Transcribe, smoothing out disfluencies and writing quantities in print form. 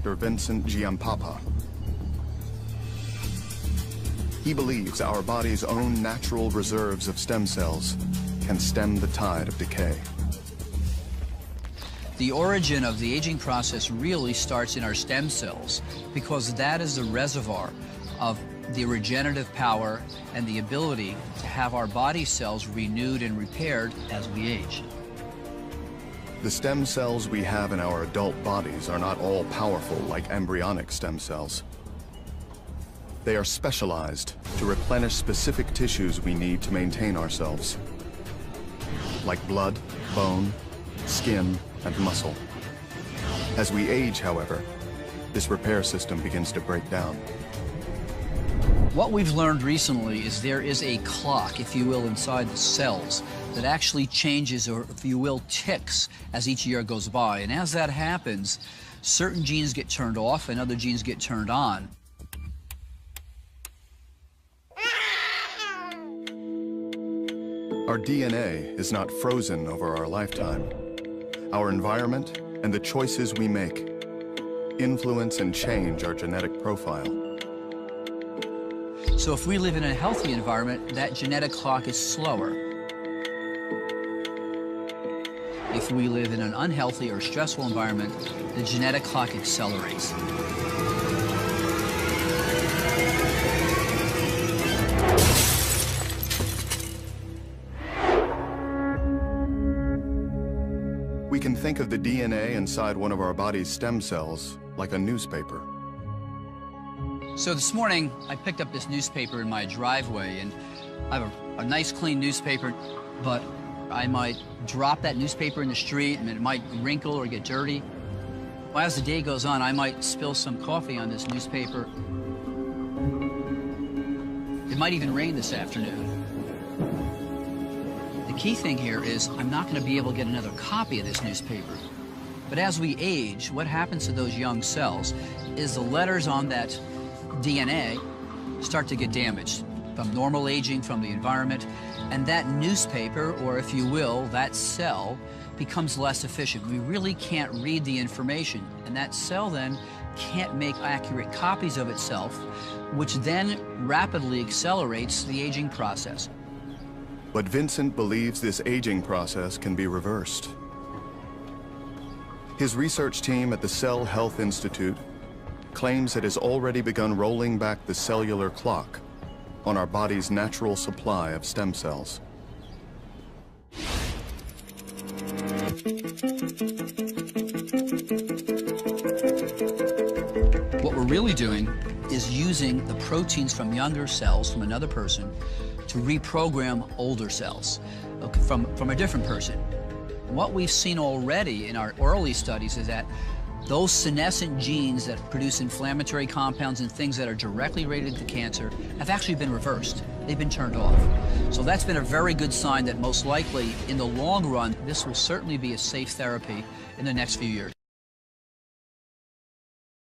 Dr. Vincent Giampapa. He believes our body's own natural reserves of stem cells can stem the tide of decay. The origin of the aging process really starts in our stem cells because that is the reservoir of the regenerative power and the ability to have our body cells renewed and repaired as we age. The stem cells we have in our adult bodies are not all powerful like embryonic stem cells. They are specialized to replenish specific tissues we need to maintain ourselves, like blood, bone, skin, and muscle. As we age, however, this repair system begins to break down. What we've learned recently is there is a clock, if you will, inside the cells that actually changes, or if you will, ticks as each year goes by. And as that happens, certain genes get turned off and other genes get turned on. Our DNA is not frozen over our lifetime. Our environment and the choices we make influence and change our genetic profile. So if we live in a healthy environment, that genetic clock is slower. If we live in an unhealthy or stressful environment, the genetic clock accelerates. We can think of the DNA inside one of our body's stem cells like a newspaper. So this morning, I picked up this newspaper in my driveway, and I have a nice, clean newspaper, but I might drop that newspaper in the street, and it might wrinkle or get dirty. Well, as the day goes on, I might spill some coffee on this newspaper. It might even rain this afternoon. The key thing here is I'm not going to be able to get another copy of this newspaper. But as we age, what happens to those young cells is the letters on that DNA start to get damaged from normal aging, from the environment, and that newspaper, or if you will, that cell, becomes less efficient. We really can't read the information, and that cell then can't make accurate copies of itself, which then rapidly accelerates the aging process. But Vincent believes this aging process can be reversed. His research team at the Cell Health Institute claims it has already begun rolling back the cellular clock on our body's natural supply of stem cells. What we're really doing is using the proteins from younger cells from another person to reprogram older cells from a different person. What we've seen already in our early studies is that those senescent genes that produce inflammatory compounds and things that are directly related to cancer have actually been reversed. They've been turned off. So that's been a very good sign that most likely, in the long run, this will certainly be a safe therapy in the next few years.